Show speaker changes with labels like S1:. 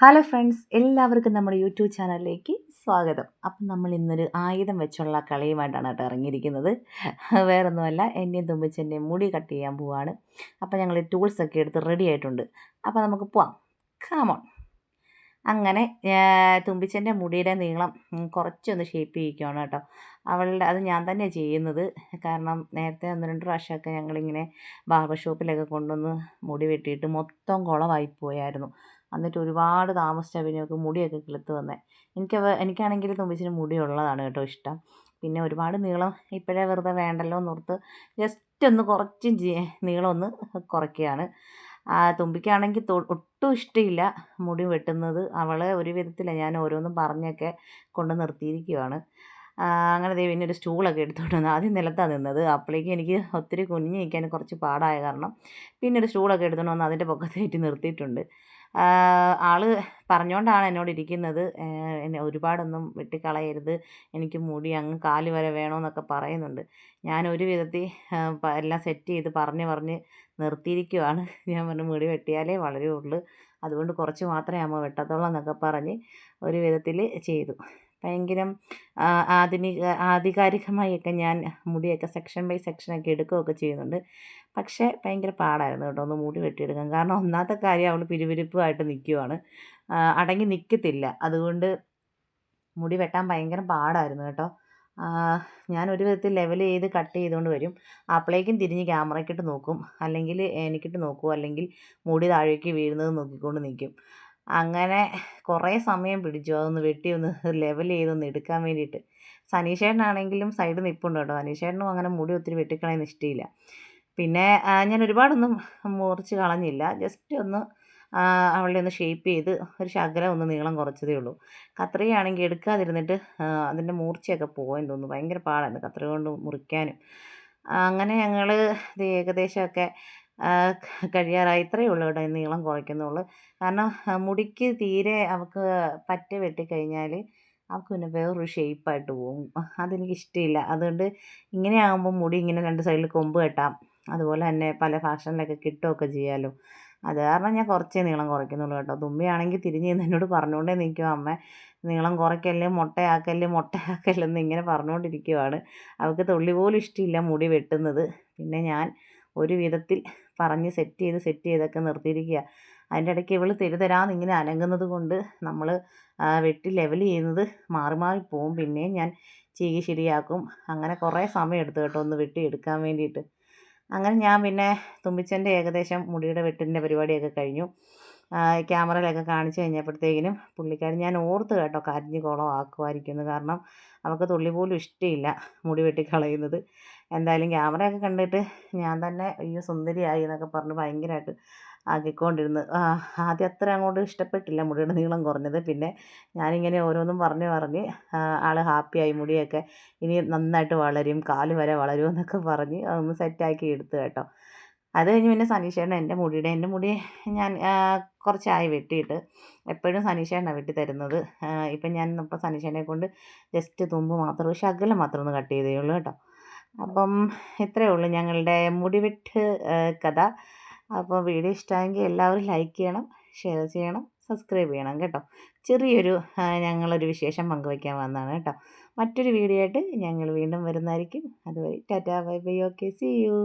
S1: Hello friends, എല്ലാവർക്കും നമ്മുടെ YouTube ചാനലിലേക്ക് സ്വാഗതം. അപ്പം നമ്മൾ ഇന്നൊരു ആയുധം വെച്ചുള്ള കളിയുമായിട്ടാണ് കേട്ടോ ഇറങ്ങിയിരിക്കുന്നത്. വേറൊന്നുമല്ല, എൻ്റെയും തുമ്പിച്ചെൻ്റെയും മുടി കട്ട് ചെയ്യാൻ പോവാണ്. അപ്പോൾ ഞങ്ങൾ ടൂൾസൊക്കെ എടുത്ത് റെഡി ആയിട്ടുണ്ട്. അപ്പോൾ നമുക്ക് പോവാം. കാമോൺ. അങ്ങനെ തുമ്പിച്ചെൻ്റെ മുടിയുടെ നീളം കുറച്ചൊന്ന് ഷേപ്പ് ചെയ്യിക്കുകയാണ് കേട്ടോ. അത് ഞാൻ തന്നെ ചെയ്യുന്നത്. കാരണം നേരത്തെ 1-2 പ്രാവശ്യമൊക്കെ ഞങ്ങളിങ്ങനെ ബാർബർ ഷോപ്പിലൊക്കെ കൊണ്ടുവന്ന് മുടി വെട്ടിയിട്ട് മൊത്തം കുളമായി പോയായിരുന്നു. എന്നിട്ട് ഒരുപാട് താമസിച്ചാൽ പിന്നെ അവൾക്ക് മുടിയൊക്കെ കിളുത്ത് വന്നത്. എനിക്കാണെങ്കിൽ തുമ്പിച്ചിന് മുടിയുള്ളതാണ് കേട്ടോ ഇഷ്ടം. പിന്നെ ഒരുപാട് നീളം ഇപ്പോഴേ വെറുതെ വേണ്ടല്ലോ എന്നോർത്ത് ജസ്റ്റ് ഒന്ന് കുറച്ച് നീളം ഒന്ന് കുറയ്ക്കുകയാണ്. തുമ്പിക്കാണെങ്കിൽ ഒട്ടും ഇഷ്ടമില്ല മുടി വെട്ടുന്നത്. അവളെ ഒരു വിധത്തിലാണ് ഞാൻ ഓരോന്നും പറഞ്ഞൊക്കെ കൊണ്ട് നിർത്തിയിരിക്കുകയാണ്. അങ്ങനെ പിന്നെ ഒരു സ്റ്റൂളൊക്കെ എടുത്തുകൊണ്ട് വന്നു. ആദ്യം നിലത്താണ് നിന്നത്. അപ്പോഴേക്കും എനിക്ക് ഒത്തിരി കുനിഞ്ഞ് നിൽക്കാൻ കുറച്ച് പാടായ കാരണം പിന്നെ ഒരു സ്റ്റൂളൊക്കെ എടുത്തുകൊണ്ട് വന്ന് അതിൻ്റെ പൊക്കത്തേറ്റി നിർത്തിയിട്ടുണ്ട്. ആൾ പറഞ്ഞുകൊണ്ടാണ് എന്നോട് ഇരിക്കുന്നത്, എന്നെ ഒരുപാടൊന്നും വെട്ടിക്കളയരുത്, എനിക്ക് മുടി അങ്ങ് കാല് വരെ വേണമെന്നൊക്കെ പറയുന്നുണ്ട്. ഞാൻ ഒരു വിധത്തിൽ എല്ലാം സെറ്റ് ചെയ്ത് പറഞ്ഞ് നിർത്തിയിരിക്കുവാണ്. ഞാൻ പറഞ്ഞു മുടി വെട്ടിയാലേ വളരുള്ളൂ, അതുകൊണ്ട് കുറച്ച് മാത്രമേ അമ്മ വെട്ടത്തുള്ളൂ എന്നൊക്കെ പറഞ്ഞ് ഒരു വിധത്തിൽ ചെയ്തു. ഭയങ്കര ആധികാരികമായൊക്കെ ഞാൻ മുടിയൊക്കെ സെക്ഷൻ ബൈ സെക്ഷനൊക്കെ എടുക്കുകയൊക്കെ ചെയ്യുന്നുണ്ട്. പക്ഷേ ഭയങ്കര പാടായിരുന്നു കേട്ടോ ഒന്ന് മുടി വെട്ടിയെടുക്കാൻ. കാരണം ഒന്നാമത്തെ കാര്യം അവൾ പിരുപിരുപ്പുമായിട്ട് നിൽക്കുവാണ്, അടങ്ങി നിൽക്കത്തില്ല. അതുകൊണ്ട് മുടി വെട്ടാൻ ഭയങ്കര പാടായിരുന്നു കേട്ടോ. ഞാൻ ഒരു വിധത്തിൽ ലെവൽ ചെയ്ത് കട്ട് ചെയ്തുകൊണ്ട് വരും. അപ്പോഴേക്കും തിരിഞ്ഞ് ക്യാമറയ്ക്കിട്ട് നോക്കും, അല്ലെങ്കിൽ എനിക്കിട്ട് നോക്കും, അല്ലെങ്കിൽ മുടി താഴേക്ക് വീഴുന്നത് നോക്കിക്കൊണ്ട് നിൽക്കും. അങ്ങനെ കുറേ സമയം പിടിച്ചു അതൊന്ന് വെട്ടി ഒന്ന് ലെവൽ ചെയ്തൊന്ന് എടുക്കാൻ വേണ്ടിയിട്ട്. സനീഷേട്ടനാണെങ്കിലും സൈഡ് നിൽപ്പുണ്ട് കേട്ടോ. സനീഷേട്ടനും അങ്ങനെ മുടി ഒത്തിരി വെട്ടിക്കളയുന്ന ഇഷ്ടമില്ല. പിന്നെ ഞാൻ ഒരുപാടൊന്നും മുറിച്ച് കളഞ്ഞില്ല, ജസ്റ്റ് ഒന്ന് അവളുടെ ഒന്ന് ഷേപ്പ് ചെയ്ത് ഒരു ശകലം ഒന്ന് നീളം കുറച്ചതേ ഉള്ളൂ. കത്രികയാണെങ്കിൽ എടുക്കാതിരുന്നിട്ട് അതിൻ്റെ മൂർച്ചയൊക്കെ പോയെന്ന് തോന്നുന്നു. ഭയങ്കര പാടായിരുന്നു കത്രിക കൊണ്ട് മുറിക്കാനും. അങ്ങനെ ഞങ്ങൾ ഇത് ഏകദേശമൊക്കെ കഴിയാറായി. ഇത്രയേ ഉള്ളൂ കേട്ടോ നീളം കുറയ്ക്കുന്നുള്ളൂ. കാരണം മുടിക്ക് തീരെ അവൾക്ക് പറ്റ വെട്ടിക്കഴിഞ്ഞാൽ അവൾക്ക് പിന്നെ വേറൊരു ഷേപ്പായിട്ട് പോകും. അതെനിക്കിഷ്ടമില്ല. അതുകൊണ്ട് ഇങ്ങനെയാകുമ്പോൾ മുടി ഇങ്ങനെ 2 സൈഡിൽ കൊമ്പ് കെട്ടാം, അതുപോലെ തന്നെ പല ഫാഷനിലൊക്കെ കിട്ടുകയൊക്കെ ചെയ്യാമല്ലോ. അത് കാരണം ഞാൻ കുറച്ചേ നീളം കുറയ്ക്കുന്നുള്ളൂ കേട്ടോ. തുമ്പിയാണെങ്കിൽ തിരിഞ്ഞ് നിന്ന് എന്നോട് പറഞ്ഞുകൊണ്ടേ നിൽക്കും, അമ്മ നീളം കുറയ്ക്കല്ലേ, മൊട്ടയാക്കല്ലെന്ന് ഇങ്ങനെ പറഞ്ഞുകൊണ്ടിരിക്കുവാണ്. അവൾക്ക് തുള്ളി പോലും ഇഷ്ടമില്ല മുടി വെട്ടുന്നത്. പിന്നെ ഞാൻ ഒരു വിധത്തിൽ പറഞ്ഞ് സെറ്റ് ചെയ്തൊക്കെ നിർത്തിയിരിക്കുക. അതിൻ്റെ ഇടയ്ക്ക് ഇവൾ തെരുതരാന്ന് ഇങ്ങനെ അനങ്ങുന്നത് കൊണ്ട് നമ്മൾ വെട്ടി ലെവൽ ചെയ്യുന്നത് മാറി പോവും. പിന്നെയും ഞാൻ ചീകി ശരിയാക്കും. അങ്ങനെ കുറേ സമയം എടുത്തു കേട്ടോ ഒന്ന് വെട്ടി എടുക്കാൻ വേണ്ടിയിട്ട്. അങ്ങനെ ഞാൻ പിന്നെ തുമ്പിച്ചൻ്റെ ഏകദേശം മുടിയുടെ വെട്ടിൻ്റെ പരിപാടിയൊക്കെ കഴിഞ്ഞു. ക്യാമറയിലൊക്കെ കാണിച്ച് കഴിഞ്ഞപ്പോഴത്തേക്കിനും പുള്ളിക്കാരൻ, ഞാൻ ഓർത്ത് കേട്ടോ കരിഞ്ഞ് കുളമാക്കുമായിരിക്കുമെന്ന്. കാരണം അവൾക്ക് തുള്ളി പോലും ഇഷ്ടമില്ല മുടി വെട്ടിക്കളയുന്നത്. എന്തായാലും ക്യാമറയൊക്കെ കണ്ടിട്ട് ഞാൻ തന്നെ അയ്യോ സുന്ദരിയായി എന്നൊക്കെ പറഞ്ഞ് ഭയങ്കരമായിട്ട് ആക്കിക്കൊണ്ടിരുന്നു. ആദ്യം അത്ര അങ്ങോട്ട് ഇഷ്ടപ്പെട്ടില്ല മുടിയുടെ നീളം കുറഞ്ഞത്. പിന്നെ ഞാനിങ്ങനെ ഓരോന്നും പറഞ്ഞ് ആൾ ഹാപ്പിയായി. മുടിയൊക്കെ ഇനി നന്നായിട്ട് വളരും, കാല് വരെ വളരുമെന്നൊക്കെ പറഞ്ഞ് അതൊന്ന് സെറ്റാക്കി എടുത്തു കേട്ടോ. അത് കഴിഞ്ഞ് പിന്നെ സനീഷേട്ടൻ എൻ്റെ മുടി ഞാൻ കുറച്ചായി വെട്ടിയിട്ട്. എപ്പോഴും സനീഷേട്ടനാണ് വെട്ടി തരുന്നത്. ഇപ്പം സനീഷേട്ടനെ കൊണ്ട് ജസ്റ്റ് തുമ്പ് മാത്രം ശകലം മാത്രം ഒന്ന് കട്ട് ചെയ്തേ ഉള്ളൂ കേട്ടോ. അപ്പം ഇത്രയേ ഉള്ളൂ ഞങ്ങളുടെ മുടിവെട്ട് കഥ. അപ്പോൾ വീഡിയോ ഇഷ്ടമായെങ്കിൽ എല്ലാവരും ലൈക്ക് ചെയ്യണം, ഷെയർ ചെയ്യണം, സബ്സ്ക്രൈബ് ചെയ്യണം കേട്ടോ. ചെറിയൊരു ഞങ്ങളൊരു വിശേഷം പങ്കുവയ്ക്കാൻ വന്നതാണ് കേട്ടോ. മറ്റൊരു വീഡിയോ ആയിട്ട് ഞങ്ങൾ വീണ്ടും വരുന്നതായിരിക്കും. അതുവരെ tata bye bye, okay, see U.